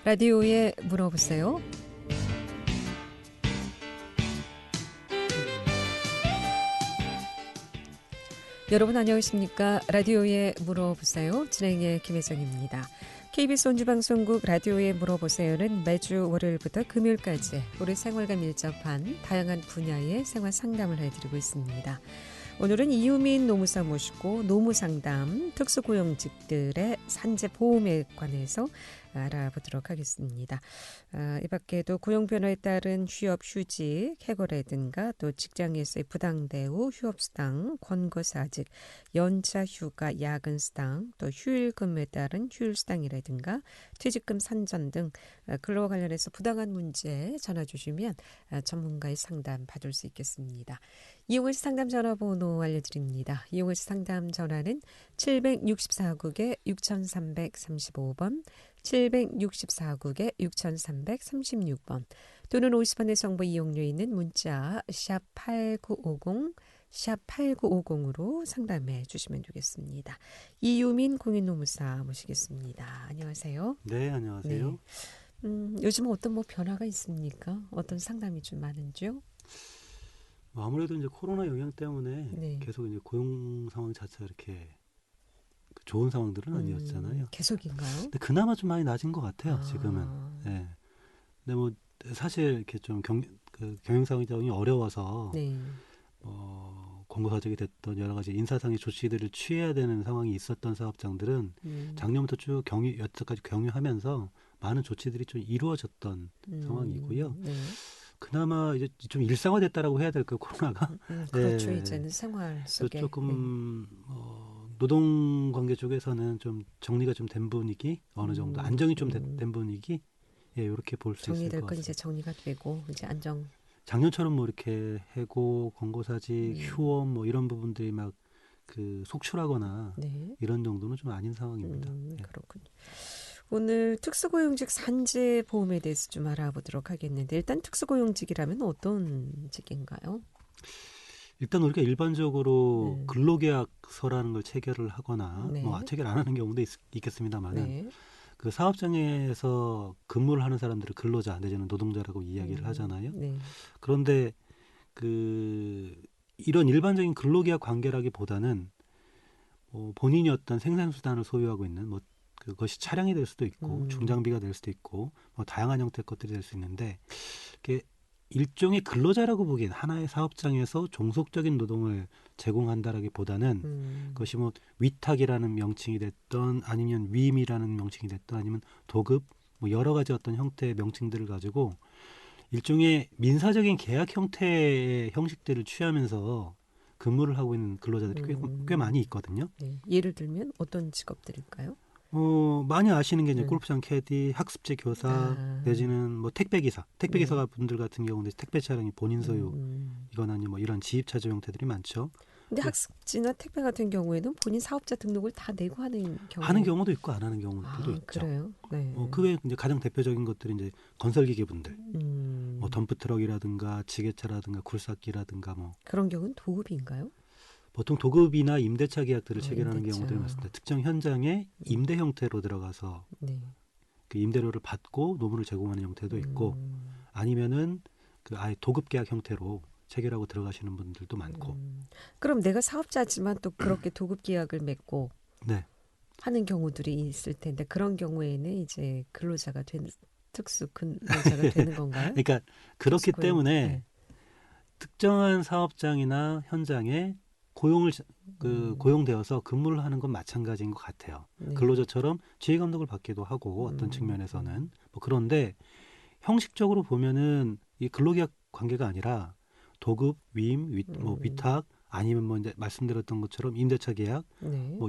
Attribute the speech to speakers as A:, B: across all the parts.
A: 라디오에 물어보세요. 여러분 안녕하십니까? 라디오에 물어보세요. 진행의 김혜정입니다. KBS 온주방송국 라디오에 물어보세요는 매주 월요일부터 금요일까지 우리 생활과 밀접한 다양한 분야의 생활 상담을 해드리고 있습니다. 오늘은 이유민 노무사 모시고 노무상담 특수고용직들의 산재보험에 관해서 알아보도록 하겠습니다. 이 밖에도 고용변화에 따른 휴업, 휴직, 해고라든가 또 직장에서의 부당대우, 휴업수당, 권고사직, 연차휴가, 야근수당, 또 휴일근무에 따른 휴일수당이라든가 퇴직금 산전 등 근로와 관련해서 부당한 문제 전화 주시면 전문가의 상담 받을 수 있겠습니다. 이용을 상담 전화번호 알려드립니다. 이용을 상담 전화는 764국에 6335번, 764국에 6336번 또는 50원의 정보 이용료 있는 문자 샵 8950, 샵 8950으로 상담해 주시면 되겠습니다. 이유민 공인노무사 모시겠습니다. 안녕하세요.
B: 네, 안녕하세요.
A: 네. 요즘 어떤 변화가 있습니까? 어떤 상담이 좀 많은지요?
B: 아무래도 이제 코로나 영향 때문에
A: 네.
B: 계속 이제 고용 상황 자체가 이렇게 좋은 상황들은 아니었잖아요.
A: 계속인가요?
B: 근데 그나마 좀 많이 낮은 것 같아요. 지금은. 네. 근데 뭐 사실 이렇게 좀 경영 상황이 어려워서
A: 네.
B: 권고사직이 됐던 여러 가지 인사상의 조치들을 취해야 되는 상황이 있었던 사업장들은 작년부터 쭉 여태까지 경유하면서 많은 조치들이 좀 이루어졌던 상황이고요.
A: 네.
B: 그나마 이제 좀 일상화됐다라고 해야 될까요, 코로나가?
A: 그렇죠.
B: 네.
A: 이제는 생활 속에.
B: 조금 노동관계 쪽에서는 좀 정리가 좀 된 분위기, 어느 정도 안정이 좀 된 분위기, 예, 이렇게 볼 수 있을 것
A: 정리될
B: 같습니다.
A: 건 이제 정리가 되고 이제 안정.
B: 작년처럼 뭐 이렇게 해고, 권고사직, 휴업 뭐 이런 부분들이 막 속출하거나
A: 네.
B: 이런 정도는 좀 아닌 상황입니다.
A: 그렇군요. 오늘 특수고용직 산재보험에 대해서 좀 알아보도록 하겠는데 일단 특수고용직이라면 어떤 직인가요?
B: 일단 우리가 일반적으로 근로계약서라는 걸 체결을 하거나
A: 네.
B: 뭐 체결 안 하는 경우도 있겠습니다만은
A: 네.
B: 그 사업장에서 근무를 하는 사람들을 근로자 내지는 노동자라고 이야기를 하잖아요.
A: 네.
B: 그런데 이런 일반적인 근로계약 관계라기보다는 본인이 어떤 생산수단을 소유하고 있는 그것이 차량이 될 수도 있고 중장비가 될 수도 있고 다양한 형태의 것들이 될 수 있는데 이게 일종의 근로자라고 보기엔 하나의 사업장에서 종속적인 노동을 제공한다라기보다는 그것이 위탁이라는 명칭이 됐던 아니면 위임이라는 명칭이 됐던 아니면 도급 여러 가지 어떤 형태의 명칭들을 가지고 일종의 민사적인 계약 형태의 형식들을 취하면서 근무를 하고 있는 근로자들이 꽤 많이 있거든요.
A: 네. 예를 들면 어떤 직업들일까요?
B: 많이 아시는 게 이제 골프장 캐디, 학습지 교사, 내지는 택배기사. 택배기사 분들 같은 경우는 택배 차량이 본인 소유이거나 이런 지입차주 형태들이 많죠.
A: 근데 학습지나 택배 같은 경우에는 본인 사업자 등록을 다 내고 하는
B: 경우도 있고 안 하는 경우들도 있죠.
A: 그래요? 네.
B: 그 외에 이제 가장 대표적인 것들이 이제 건설기계 분들, 덤프트럭이라든가 지게차라든가 굴삭기라든가
A: 그런 경우는 도급인가요?
B: 보통 도급이나 임대차 계약들을 체결하는
A: 임대차.
B: 경우들이 많습니다. 특정 현장에 임대 형태로 들어가서 그 임대료를 받고 노무를 제공하는 형태도 있고 아니면은 아예 도급 계약 형태로 체결하고 들어가시는 분들도 많고.
A: 그럼 내가 사업자지만 또 그렇게 도급 계약을 맺고
B: 네.
A: 하는 경우들이 있을 텐데 그런 경우에는 이제 근로자가 되는 특수 근로자가 되는 건가요?
B: 그러니까 그렇기 때문에
A: 네.
B: 특정한 사업장이나 현장에 고용되어서 근무를 하는 건 마찬가지인 것 같아요.
A: 네.
B: 근로자처럼 지휘 감독을 받기도 하고 어떤 측면에서는 그런데 형식적으로 보면은 이 근로계약 관계가 아니라 도급, 위임, 위탁 아니면 이제 말씀드렸던 것처럼 임대차 계약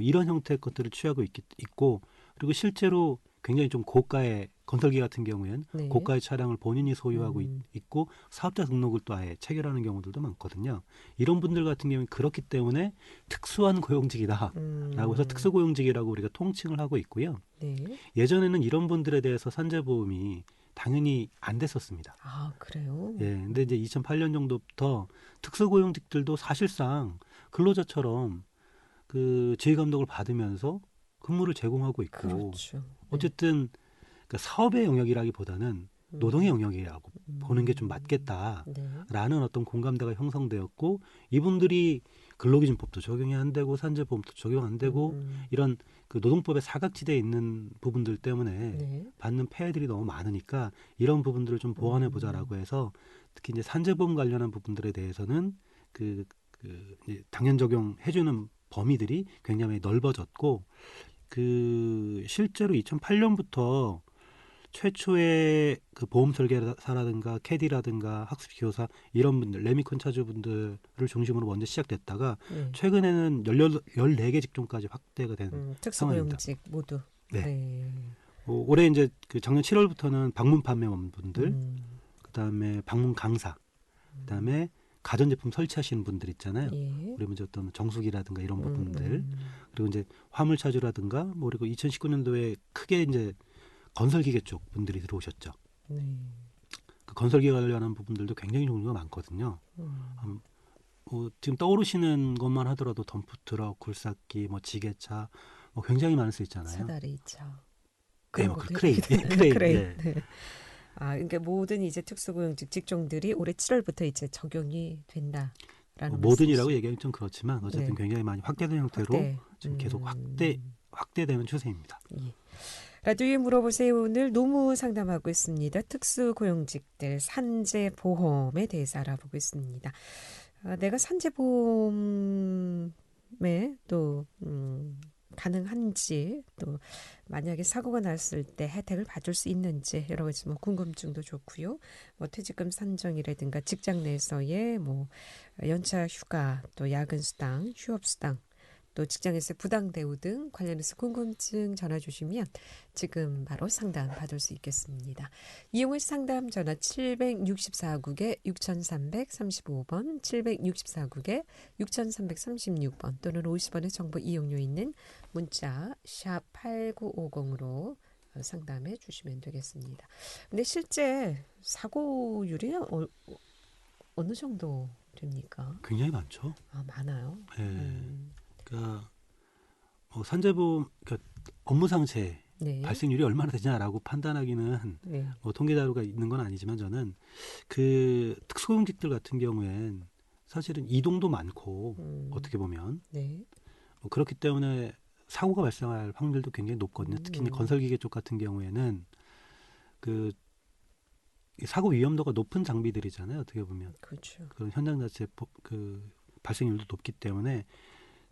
B: 이런 형태의 것들을 취하고 있고 그리고 실제로 굉장히 좀 고가의 건설기 같은 경우에는 고가의 차량을 본인이 소유하고 있고 사업자 등록을 또 아예 체결하는 경우들도 많거든요. 이런 분들 같은 경우는 그렇기 때문에 특수한 고용직이다라고 해서 특수고용직이라고 우리가 통칭을 하고 있고요.
A: 네.
B: 예전에는 이런 분들에 대해서 산재보험이 당연히 안 됐었습니다.
A: 아, 그래요?
B: 예. 근데 이제 2008년 정도부터 특수고용직들도 사실상 근로자처럼 지휘 감독을 받으면서 근무를 제공하고 있고
A: 그렇죠.
B: 어쨌든 그러니까 사업의 영역이라기보다는 노동의 영역이라고 보는 게 좀
A: 네.
B: 맞겠다라는 어떤 공감대가 형성되었고 이분들이 근로기준법도 적용이 안 되고 산재보험도 적용 안 되고 이런 그 노동법의 사각지대에 있는 부분들 때문에
A: 네.
B: 받는 폐해들이 너무 많으니까 이런 부분들을 좀 보완해 보자라고 해서 특히 이제 산재보험 관련한 부분들에 대해서는 이제 당연 적용해주는 범위들이 굉장히 넓어졌고 그 실제로 2008년부터 최초의 그 보험 설계사라든가 캐디라든가 학습 기호사 이런 분들 레미컨 차주분들을 중심으로 먼저 시작됐다가
A: 네.
B: 최근에는 14개 직종까지 확대가 된 상황입니다.
A: 특수고용직 모두.
B: 네.
A: 네.
B: 올해 이제 그 작년 7월부터는 방문 판매원분들,
A: 음.
B: 그다음에 방문 강사, 그다음에 가전제품 설치하시는 분들 있잖아요.
A: 예.
B: 우리 이제 어떤 정수기라든가 이런
A: 음,
B: 부분들, 그리고 이제 화물차주라든가 뭐 그리고 2019년도에 크게 이제 건설기계 쪽 분들이 들어오셨죠.
A: 네.
B: 그 건설기계 관련한 부분들도 굉장히 종류가 많거든요. 지금 떠오르시는 것만 하더라도 덤프트럭, 굴삭기, 뭐 지게차, 뭐 굉장히 많을 수 있잖아요.
A: 사다리차.
B: 네,
A: 그런
B: 뭐
A: 것도
B: 크레인,
A: 해당이 되나요?
B: 크레인.
A: 크레인.
B: 예.
A: 네. 아, 그러니까 모든 이제 특수고용직 직종들이 올해 7월부터 이제 적용이 된다라는
B: 모든이라고
A: 말씀이시죠?
B: 얘기하기 좀 그렇지만 어쨌든
A: 네.
B: 굉장히 많이 확대된 형태로
A: 확대.
B: 지금 계속 확대되는 추세입니다.
A: 예. 라디오에 물어보세요. 오늘 노무 상담하고 있습니다. 특수고용직들 산재보험에 대해서 알아보고 있습니다. 내가 산재보험에 또 가능한지 또 만약에 사고가 났을 때 혜택을 받을 수 있는지 여러 가지 뭐 궁금증도 좋고요. 뭐 퇴직금 산정이라든가 직장 내에서의 뭐 연차 휴가 또 야근 수당, 휴업 수당 또 직장에서 부당 대우 등 관련해서 궁금증 전화 주시면 지금 바로 상담 받을 수 있겠습니다. 이용의 상담 전화 764국에 6335번, 764국에 6336번 또는 50원의 정보 이용료 있는 문자 샵 8950으로 상담해 주시면 되겠습니다. 근데 실제 사고율이 어느 정도 됩니까?
B: 굉장히 많죠.
A: 아, 많아요.
B: 예. 그러니까 뭐 산재보험 그러니까 업무상재
A: 네.
B: 발생률이 얼마나 되냐라고 판단하기는
A: 네.
B: 뭐 통계 자료가 있는 건 아니지만 저는 그 특수고용직들 같은 경우엔 사실은 이동도 많고 어떻게 보면
A: 네.
B: 뭐 그렇기 때문에 사고가 발생할 확률도 굉장히 높거든요. 특히 이제 건설기계 쪽 같은 경우에는 그 사고 위험도가 높은 장비들이잖아요. 어떻게 보면
A: 그렇죠.
B: 그런 현장 자체 그 발생률도 높기 때문에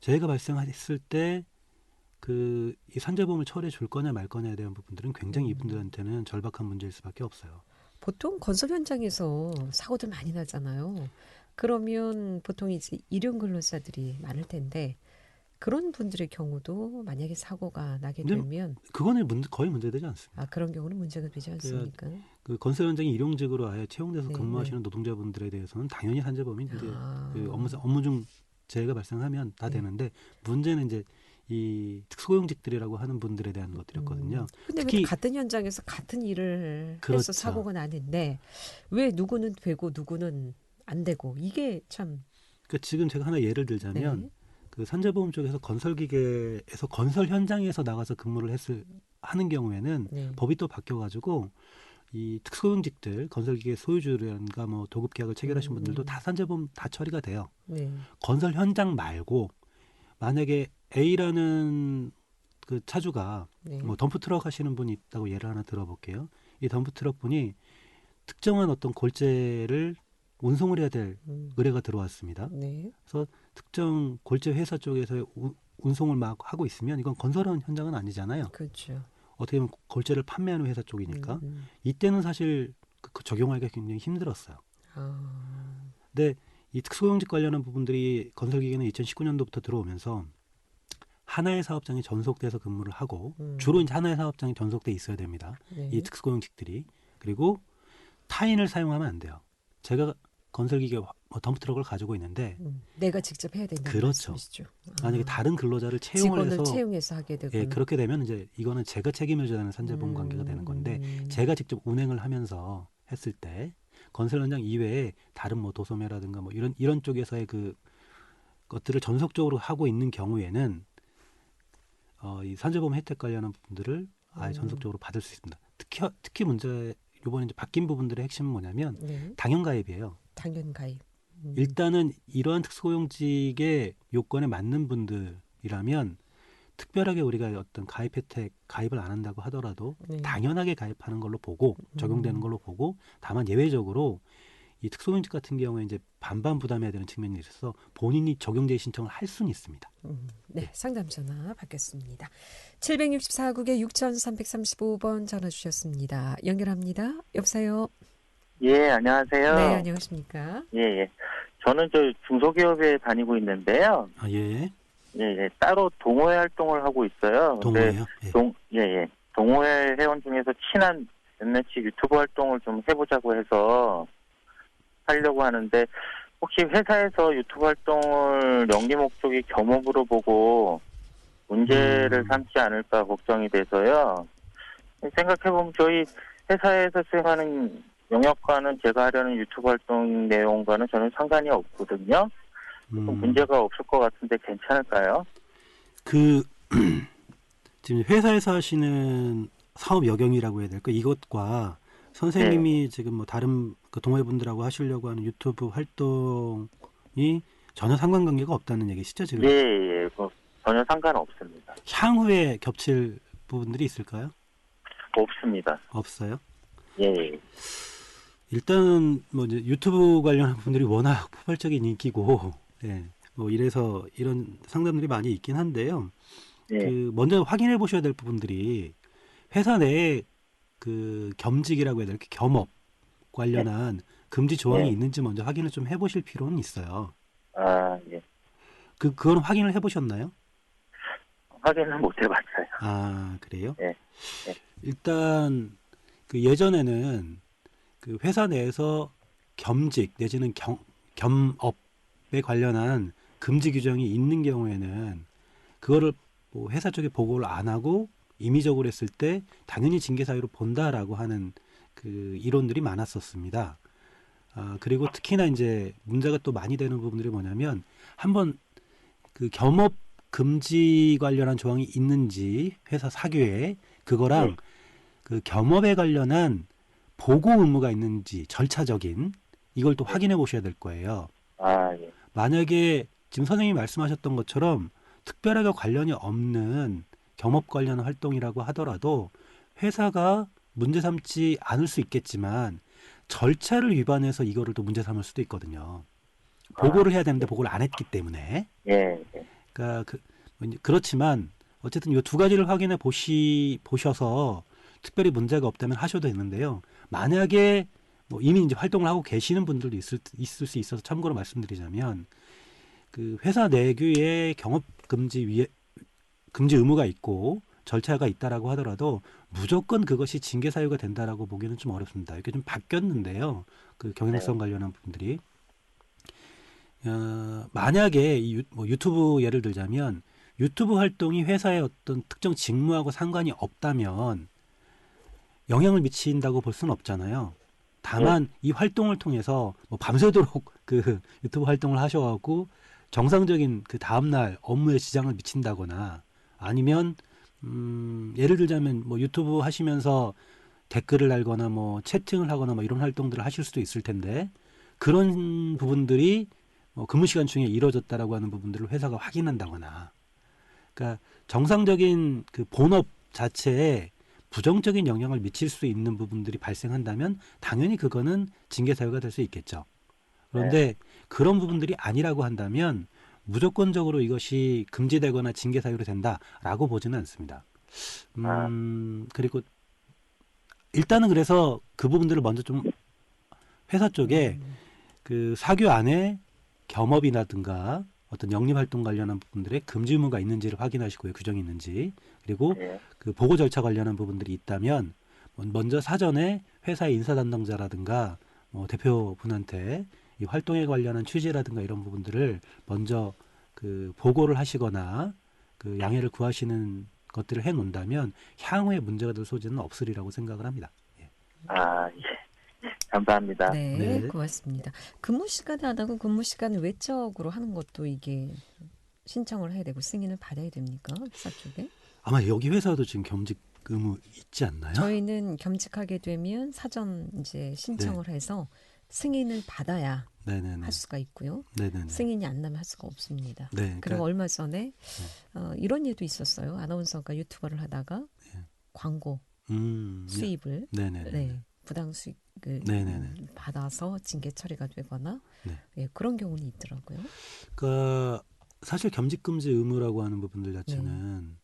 B: 재해가 발생했을 때 그 이 산재보험을 처리해 줄 거냐 말 거냐에 대한 부분들은 굉장히 이분들한테는 절박한 문제일 수밖에 없어요.
A: 보통 건설 현장에서 사고들 많이 나잖아요. 그러면 보통 이제 일용 근로자들이 많을 텐데 그런 분들의 경우도 만약에 사고가 나게
B: 근데
A: 되면
B: 그거는 거의 문제되지 않습니다.
A: 그런 경우는 문제가 되지 않습니까?
B: 그 건설 현장에 일용직으로 아예 채용돼서
A: 네,
B: 근무하시는 노동자분들에 대해서는 당연히 산재보험이 이제
A: 아.
B: 그 업무 중 재해가 발생하면 다
A: 네.
B: 되는데 문제는 이제 이 특수고용직들이라고 하는 분들에 대한 것들이었거든요.
A: 근데 왜
B: 특히
A: 같은 현장에서 같은 일을 해서
B: 그렇죠.
A: 사고가 나는데 왜 누구는 되고 누구는 안 되고 이게 참
B: 그러니까 지금 제가 하나 예를 들자면
A: 네.
B: 그 산재보험 쪽에서 건설기계에서 건설 현장에서 나가서 근무를 하는 경우에는
A: 네.
B: 법이 또 바뀌어가지고 이 특수고용직들 건설기계 소유주라든가 뭐 도급 계약을 체결하신 분들도 다 산재보험 다 처리가 돼요.
A: 네.
B: 건설 현장 말고 만약에 A라는 그 차주가
A: 네.
B: 뭐 덤프트럭 하시는 분이 있다고 예를 하나 들어볼게요. 이 덤프트럭 분이 특정한 어떤 골재를 운송을 해야 될 의뢰가 들어왔습니다.
A: 네.
B: 그래서 특정 골재 회사 쪽에서 운송을 막 하고 있으면 이건 건설한 현장은 아니잖아요.
A: 그렇죠.
B: 어떻게 보면 골재를 판매하는 회사 쪽이니까 이때는 사실 그 적용하기가 굉장히 힘들었어요. 근데 이 특수고용직 관련한 부분들이 건설기계는 2019년도부터 들어오면서 하나의 사업장에 전속돼서 근무를 하고 주로 이제 하나의 사업장에 전속돼 있어야 됩니다.
A: 네.
B: 이 특수고용직들이. 그리고 타인을 사용하면 안 돼요. 제가 건설기계 덤프트럭을 가지고 있는데
A: 내가 직접 해야 된다는
B: 그렇죠.
A: 말씀이시죠.
B: 만약에 다른 근로자를 채용을
A: 직원을
B: 해서
A: 채용해서 하게 되고
B: 예, 그렇게 되면 이제 이거는 제가 책임을 져야 하는 산재보험 관계가 되는 건데 제가 직접 운행을 하면서 했을 때 건설 현장 이외에 다른 뭐 도소매라든가 뭐 이런 쪽에서의 그 것들을 전속적으로 하고 있는 경우에는 이 산재보험 혜택 관련한 부분들을 아예 전속적으로 받을 수 있습니다. 특히 문제 이번에 이제 바뀐 부분들의 핵심은 뭐냐면
A: 네.
B: 당연 가입이에요.
A: 당연 가입.
B: 일단은 이러한 특수고용직의 요건에 맞는 분들이라면 특별하게 우리가 어떤 가입 혜택 가입을 안 한다고 하더라도
A: 네.
B: 당연하게 가입하는 걸로 보고 적용되는 걸로 보고 다만 예외적으로 이 특수고용직 같은 경우에 이제 반반 부담해야 되는 측면이 있어서 본인이 적용제의 신청을 할 수는 있습니다.
A: 네, 상담 전화 받겠습니다. 764국에 6335번 전화 주셨습니다. 연결합니다. 여보세요?
C: 예, 안녕하세요.
A: 네, 안녕하십니까?
C: 예, 예. 저는 저 중소기업에 다니고 있는데요.
B: 아, 예.
C: 예, 예. 따로 동호회 활동을 하고 있어요. 근데
B: 동호회요? 예.
C: 예, 예. 동호회 회원 중에서 친한 몇몇이 유튜브 활동을 좀 해보자고 해서 하려고 하는데 혹시 회사에서 유튜브 활동을 영리 목적이 겸업으로 보고 문제를 삼지 않을까 걱정이 돼서요. 생각해보면 저희 회사에서 수행하는 영역과는 제가 하려는 유튜브 활동 내용과는 저는 상관이 없거든요. 문제가 없을 것 같은데 괜찮을까요?
B: 지금 회사에서 하시는 사업 여경이라고 해야 될까? 이것과 선생님이 지금 뭐 다른 그 동호회분들하고 하시려고 하는 유튜브 활동이 전혀 상관관계가 없다는 얘기시죠, 지금?
C: 예, 예. 전혀 상관없습니다.
B: 향후에 겹칠 부분들이 있을까요?
C: 없습니다.
B: 없어요?
C: 예.
B: 일단은 뭐 이제 유튜브 관련한 분들이 워낙 포괄적인 인기고, 예, 뭐 이래서 이런 상담들이 많이 있긴 한데요.
C: 예.
B: 먼저 확인해 보셔야 될 부분들이 회사 내에 그 겸직이라고 해야 될까, 겸업 관련한 금지 조항이 있는지 먼저 확인을 좀 해보실 필요는 있어요.
C: 아, 예.
B: 그건 확인을 해보셨나요?
C: 확인을 못 해봤어요.
B: 아, 그래요?
C: 예.
B: 일단 그 예전에는 그 회사 내에서 겸직 내지는 겸업에 관련한 금지 규정이 있는 경우에는 그거를 뭐 회사 쪽에 보고를 안 하고 임의적으로 했을 때 당연히 징계 사유로 본다라고 하는 그 이론들이 많았었습니다. 그리고 특히나 이제 문제가 또 많이 되는 부분들이 뭐냐면 한번 그 겸업 금지 관련한 조항이 있는지 회사 사규에 그거랑 그 겸업에 관련한 보고 의무가 있는지 절차적인 이걸 또 확인해 보셔야 될 거예요.
C: 아, 예.
B: 만약에 지금 선생님이 말씀하셨던 것처럼 특별하게 관련이 없는 겸업 관련 활동이라고 하더라도 회사가 문제 삼지 않을 수 있겠지만 절차를 위반해서 이거를 또 문제 삼을 수도 있거든요. 보고를 해야 되는데 보고를 안 했기 때문에.
C: 예.
B: 그러니까 그렇지만 어쨌든 이 두 가지를 확인해 보셔서 특별히 문제가 없다면 하셔도 되는데요. 만약에 뭐 이미 이제 활동을 하고 계시는 분들도 있을 수 있어서 참고로 말씀드리자면 그 회사 내규에 경업 금지 의무가 있고 절차가 있다라고 하더라도 무조건 그것이 징계 사유가 된다라고 보기는 좀 어렵습니다. 이게 좀 바뀌었는데요. 그 경영성 관련한 부분들이 만약에 뭐 유튜브 예를 들자면 유튜브 활동이 회사의 어떤 특정 직무하고 상관이 없다면 영향을 미친다고 볼 수는 없잖아요. 다만 이 활동을 통해서 뭐 밤새도록 그 유튜브 활동을 하셔갖고 정상적인 그 다음날 업무에 지장을 미친다거나 아니면 예를 들자면 뭐 유튜브 하시면서 댓글을 달거나 뭐 채팅을 하거나 뭐 이런 활동들을 하실 수도 있을 텐데 그런 부분들이 뭐 근무 시간 중에 이루어졌다라고 하는 부분들을 회사가 확인한다거나 그러니까 정상적인 그 본업 자체에 부정적인 영향을 미칠 수 있는 부분들이 발생한다면 당연히 그거는 징계 사유가 될 수 있겠죠. 그런데 그런 부분들이 아니라고 한다면 무조건적으로 이것이 금지되거나 징계 사유로 된다라고 보지는 않습니다. 그리고 일단은 그래서 그 부분들을 먼저 좀 회사 쪽에 그 사규 안에 겸업이라든가 어떤 영리활동 관련한 부분들의 금지 의무가 있는지를 확인하시고요. 규정이 있는지. 그리고 그 보고 절차 관련한 부분들이 있다면 먼저 사전에 회사의 인사 담당자라든가 뭐 대표분한테 이 활동에 관련한 취지라든가 이런 부분들을 먼저 그 보고를 하시거나 그 양해를 구하시는 것들을 해 놓는다면 향후에 문제가 될 소지는 없으리라고 생각을 합니다. 예.
C: 아, 예. 감사합니다.
A: 네, 고맙습니다. 근무 시간에 안 하고 근무 시간 외적으로 하는 것도 이게 신청을 해야 되고 승인을 받아야 됩니까? 회사 쪽에?
B: 아마 여기 회사도 지금 겸직 의무 있지 않나요?
A: 저희는 겸직하게 되면 사전 이제 신청을 해서 승인을 받아야
B: 네네네.
A: 할 수가 있고요.
B: 네네네.
A: 승인이 안 나면 할 수가 없습니다.
B: 네,
A: 그리고
B: 그러니까,
A: 얼마 전에 이런 일도 있었어요. 아나운서가 유튜버를 하다가 광고 수입을
B: 네네네.
A: 부당 수익을
B: 네네네.
A: 받아서 징계 처리가 되거나
B: 네.
A: 그런 경우는 있더라고요.
B: 그러니까 사실 겸직금지 의무라고 하는 부분들 자체는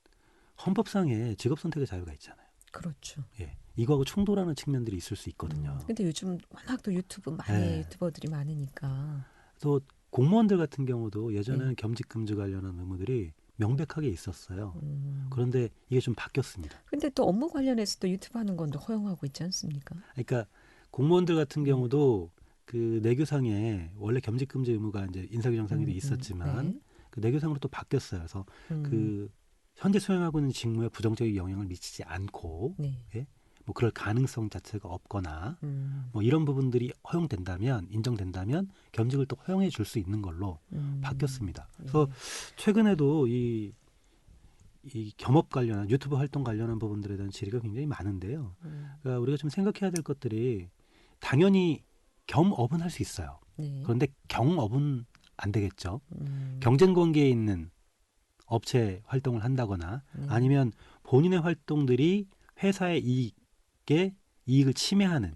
B: 헌법상에 직업 선택의 자유가 있잖아요.
A: 그렇죠.
B: 예, 이거하고 충돌하는 측면들이 있을 수 있거든요.
A: 근데 요즘 워낙 또 유튜버들이 많으니까.
B: 또 공무원들 같은 경우도 예전에는 겸직금지 관련한 의무들이 명백하게 있었어요. 그런데 이게 좀 바뀌었습니다.
A: 근데 또 업무 관련해서 또 유튜브 하는 건 또 허용하고 있지 않습니까?
B: 그러니까 공무원들 같은 경우도 그 내규상에 원래 겸직금지 의무가 이제 인사규정상에도 있었지만 그 내규상으로 또 바뀌었어요. 그래서 그 현재 수행하고 있는 직무에 부정적인 영향을 미치지 않고 예? 뭐 그럴 가능성 자체가 없거나 뭐 이런 부분들이 허용된다면 인정된다면 겸직을 또 허용해 줄 수 있는 걸로 바뀌었습니다. 그래서 최근에도 이 겸업 관련한 유튜브 활동 관련한 부분들에 대한 질의가 굉장히 많은데요. 그러니까 우리가 좀 생각해야 될 것들이 당연히 겸업은 할 수 있어요. 그런데 경업은 안 되겠죠. 경쟁 관계에 있는 업체 활동을 한다거나 아니면 본인의 활동들이 회사의 이익을 침해하는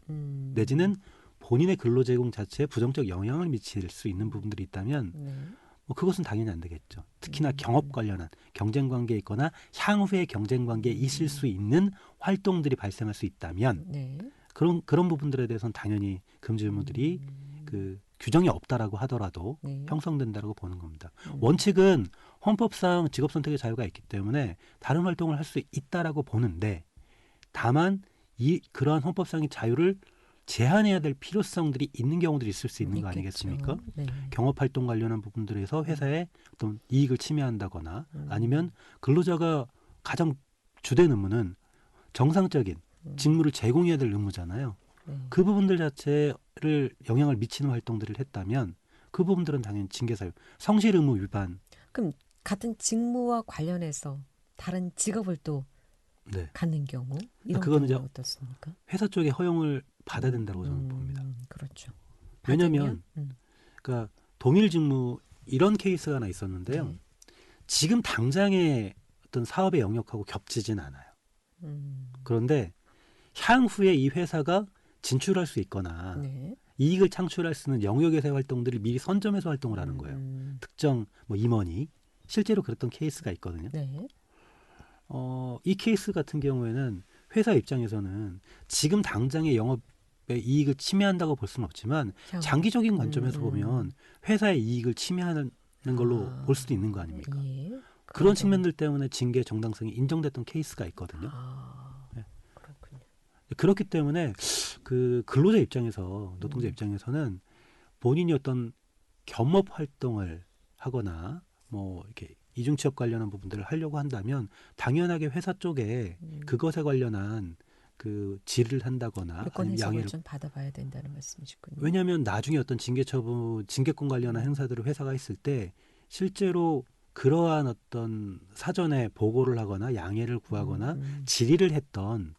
B: 내지는 본인의 근로 제공 자체에 부정적 영향을 미칠 수 있는 부분들이 있다면 뭐 그것은 당연히 안 되겠죠. 특히나 경업 관련한 경쟁 관계에 있거나 향후에 경쟁 관계에 있을 수 있는 활동들이 발생할 수 있다면 그런 부분들에 대해서는 당연히 금지 의무들이 그 규정이 없다라고 하더라도 형성된다라고 보는 겁니다. 원칙은 헌법상 직업 선택의 자유가 있기 때문에 다른 활동을 할 수 있다라고 보는데 다만 그러한 헌법상의 자유를 제한해야 될 필요성들이 있는 경우들이 있을 수 있는 거 아니겠습니까? 경업활동 관련한 부분들에서 회사의 어떤 이익을 침해한다거나 아니면 근로자가 가장 주된 의무는 정상적인 직무를 제공해야 될 의무잖아요. 그 부분들 자체를 영향을 미치는 활동들을 했다면 그 부분들은 당연히 징계사유, 성실 의무 위반.
A: 그럼 같은 직무와 관련해서 다른 직업을 또 갖는 경우 이런 경우는 어떻습니까?
B: 회사 쪽에 허용을 받아야 된다고 저는 봅니다.
A: 그렇죠.
B: 왜냐하면 그러니까 동일 직무 이런 케이스가 하나 있었는데요. 지금 당장의 어떤 사업의 영역하고 겹치진 않아요. 그런데 향후에 이 회사가 진출할 수 있거나 이익을 창출할 수 있는 영역에서의 활동들을 미리 선점해서 활동을 하는 거예요. 특정 뭐 임원이 실제로 그랬던 케이스가 있거든요. 이 케이스 같은 경우에는 회사 입장에서는 지금 당장의 영업의 이익을 침해한다고 볼 수는 없지만 장기적인 관점에서 보면 회사의 이익을 침해하는 걸로 볼 수도 있는 거 아닙니까? 그런 측면들 때문에 징계 정당성이 인정됐던 케이스가 있거든요. 그렇기 때문에 그 근로자 입장에서 노동자 입장에서는 본인이 어떤 겸업 활동을 하거나 뭐 이렇게 이중취업 관련한 부분들을 하려고 한다면 당연하게 회사 쪽에 그것에 관련한 그 질의를 한다거나
A: 요건 해석을 좀 받아봐야 된다는 말씀이시군요.
B: 왜냐하면 나중에 어떤 징계권 관련한 행사들을 회사가 했을 때 실제로 그러한 어떤 사전에 보고를 하거나 양해를 구하거나 질의를 했던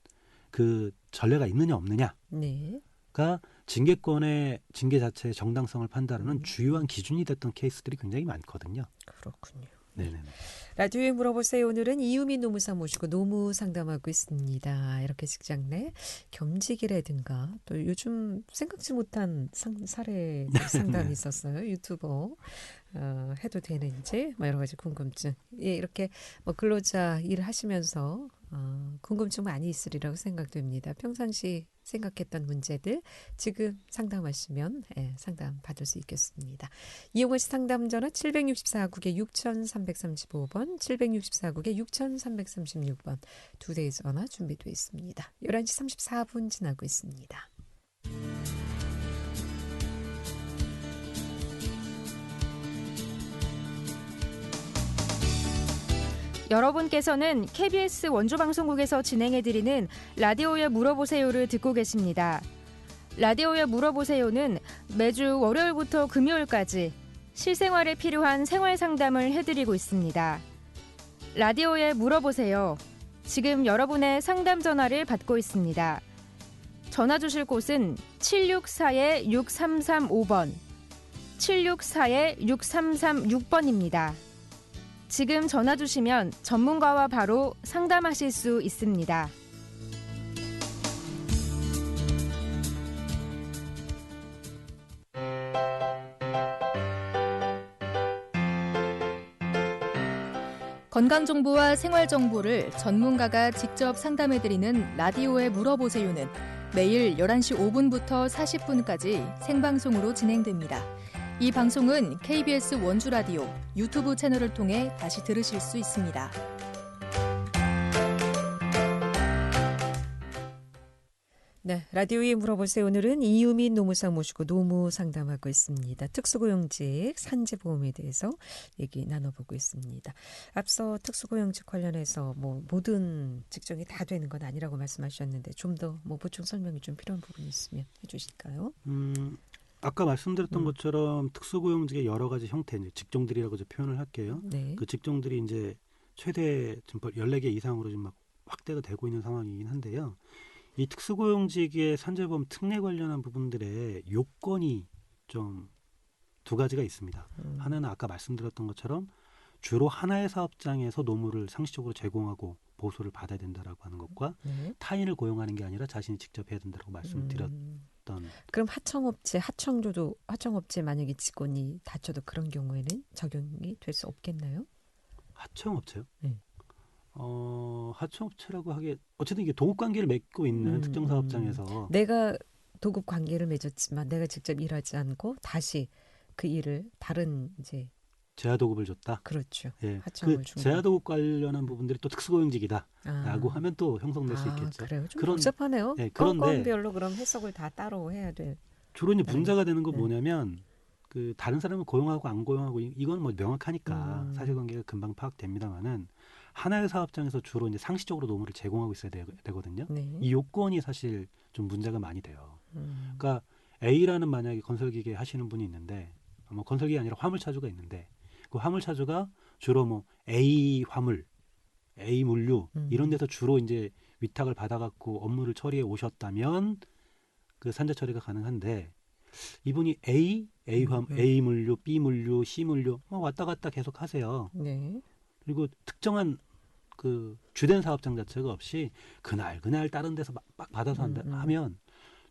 B: 그 전례가 있느냐 없느냐가 징계권의 징계 자체의 정당성을 판단하는 주요한 기준이 됐던 케이스들이 굉장히 많거든요.
A: 그렇군요.
B: 네네.
A: 라디오에 물어보세요. 오늘은 이유민 노무사 모시고 노무 상담하고 있습니다. 이렇게 직장 내 겸직이라든가 또 요즘 생각지 못한 사례 상담이 있었어요. 유튜버 해도 되는지 뭐 여러 가지 궁금증. 이렇게 뭐 근로자 일을 하시면서 궁금증 많이 있으리라고 생각됩니다. 평상시 생각했던 문제들 지금 상담하시면 상담 받을 수 있겠습니다. 이용하시 상담 전화 764국에 6335번, 764국에 6336번 두 대의 전화 준비되어 있습니다. 11시 34분 지나고 있습니다.
D: 여러분께서는 KBS 원주방송국에서 진행해드리는 라디오에 물어보세요를 듣고 계십니다. 라디오에 물어보세요는 매주 월요일부터 금요일까지 실생활에 필요한 생활 상담을 해드리고 있습니다. 라디오에 물어보세요. 지금 여러분의 상담 전화를 받고 있습니다. 전화 주실 곳은 764-6335번, 764-6336번입니다. 지금 전화 주시면 전문가와 바로 상담하실 수 있습니다.
E: 건강정보와 생활정보를 전문가가 직접 상담해드리는 라디오에 물어보세요는 매일 11시 5분부터 40분까지 생방송으로 진행됩니다. 이 방송은 KBS 원주라디오 유튜브 채널을 통해 다시 들으실 수 있습니다.
A: 네, 라디오에 물어보세요. 오늘은 이유민 노무사 모시고 노무 상담하고 있습니다. 특수고용직 산재보험에 대해서 얘기 나눠보고 있습니다. 앞서 특수고용직 관련해서 뭐 모든 직종이 다 되는 건 아니라고 말씀하셨는데 좀 더 뭐 보충 설명이 좀 필요한 부분이 있으면 해주실까요?
B: 아까 말씀드렸던 것처럼 특수고용직의 여러 가지 형태, 이제 직종들이라고 이제 표현을 할게요.
A: 네.
B: 그 직종들이 이제 최대 지금 14개 이상으로 지금 막 확대가 되고 있는 상황이긴 한데요. 이 특수고용직의 산재보험 특례 관련한 부분들의 요건이 좀 두 가지가 있습니다. 하나는 아까 말씀드렸던 것처럼 주로 하나의 사업장에서 노무를 상시적으로 제공하고 보수를 받아야 된다라고 하는 것과 타인을 고용하는 게 아니라 자신이 직접 해야 된다고 말씀드렸던.
A: 그럼 하청업체 만약에 직원이 다쳐도 그런 경우에는 적용이 될 수 없겠나요?
B: 하청업체요?
A: 네.
B: 하청업체라고 하기에 어쨌든 이게 도급 관계를 맺고 있는 특정 사업장에서
A: 내가 도급 관계를 맺었지만 내가 직접 일하지 않고 다시 그 일을 다른 이제
B: 재하도급을 줬다.
A: 그렇죠.
B: 예,
A: 하청을
B: 그
A: 준
B: 재하도급 관련한 부분들이 또 특수고용직이다라고 하면 또 형성될 수 있겠죠.
A: 그래요. 좀 복잡하네요.
B: 예, 그런데
A: 건별로 그럼 해석을 다 따로 해야 돼.
B: 주로 이제 문제가 되는 건 뭐냐면 그 다른 사람을 고용하고 안 고용하고 이건 뭐 명확하니까 사실관계가 금방 파악됩니다만은 하나의 사업장에서 주로 이제 상시적으로 노무를 제공하고 있어야 되거든요.
A: 네.
B: 이 요건이 사실 좀 문제가 많이 돼요. 그러니까 A라는 만약에 건설기계 하시는 분이 있는데 뭐 건설기계 아니라 화물차주가 있는데 그 화물차주가 주로 뭐 A 화물, A 물류 이런 데서 주로 이제 위탁을 받아갖고 업무를 처리해 오셨다면 그 산재 처리가 가능한데 이분이 A 물류, B 물류, C 물류 뭐 왔다 갔다 계속 하세요.
A: 네.
B: 그리고 특정한 그 주된 사업장 자체가 없이 그날 다른 데서 막 받아서 하면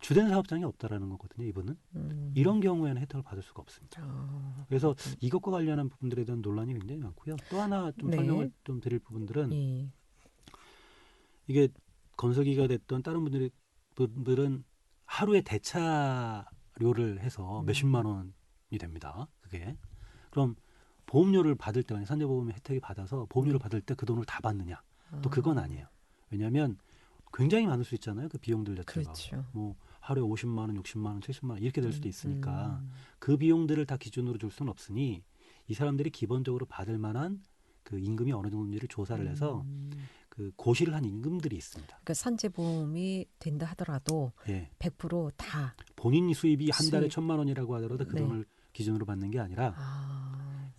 B: 주된 사업장이 없다라는 거거든요. 이분은 이런 경우에는 혜택을 받을 수가 없습니다. 그래서 이것과 관련한 부분들에 대한 논란이 굉장히 많고요. 또 하나 좀 설명을 좀 드릴 부분들은 이게 건설기가 됐던 다른 분들은 하루에 대차료를 해서 몇십만 원이 됩니다. 그게 그럼 보험료를 받을 때 산재보험의 혜택이 받아서 보험료를 받을 때 그 돈을 다 받느냐? 또 그건 아니에요. 왜냐하면 굉장히 많을 수 있잖아요. 그 비용들 자체가. 그렇죠. 뭐 하루에 50만 원, 60만 원, 70만 원 이렇게 될 수도 있으니까 그 비용들을 다 기준으로 줄 수는 없으니 이 사람들이 기본적으로 받을 만한 그 임금이 어느 정도인지를 조사를 해서 그 고시를 한 임금들이 있습니다.
A: 그러니까 산재보험이 된다 하더라도 100% 다
B: 본인 수입이 한 달에 1,000만 원이라고 하더라도 그 돈을 기준으로 받는 게 아니라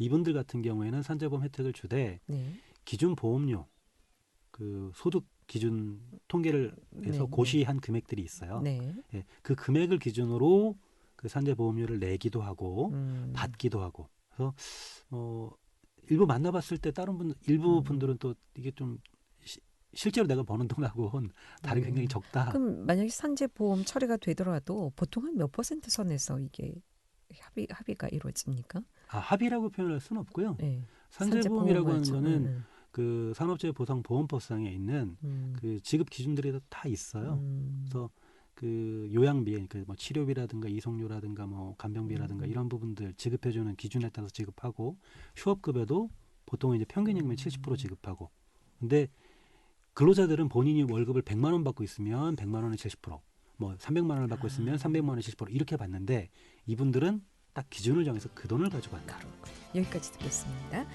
B: 이분들 같은 경우에는 산재보험 혜택을 주되 기준 보험료 그 소득 기준 통계를 해서 고시한 금액들이 있어요. 그 금액을 기준으로 그 산재보험료를 내기도 하고 받기도 하고 그래서 일부 만나봤을 때 일부 분들은 또 이게 좀 실제로 내가 버는 돈하고는 다르게 굉장히 적다.
A: 그럼 만약에 산재보험 처리가 되더라도 보통 한 몇 % 선에서 이게 합의가 이루어집니까?
B: 합의라고 표현할 수는 없고요. 산재보험이라고 하는 거는 그 산업재해보상보험법상에 있는 그 지급 기준들이 다 있어요. 그래서 그 요양비, 그러니까 뭐 치료비라든가 이송료라든가 뭐 간병비라든가 이런 부분들 지급해주는 기준에 따라서 지급하고 휴업급여도 보통 이제 평균임금의 70% 지급하고. 근데 근로자들은 본인이 월급을 100만 원 받고 있으면 100만 원의 70%, 뭐 300만 원을 받고 있으면 300만 원의 70% 이렇게 받는데 이분들은 딱 기준을 정해서 그 돈을 가지고 간다.
A: 여기까지 듣겠습니다.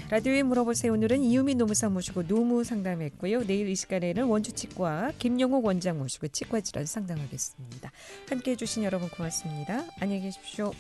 A: 라디오에 물어보세요. 오늘은 이유민 노무사 모시고 노무 상담했고요. 내일 이 시간에는 원주치과 김용옥 원장 모시고 치과질환 상담하겠습니다. 함께해 주신 여러분 고맙습니다. 안녕히 계십시오.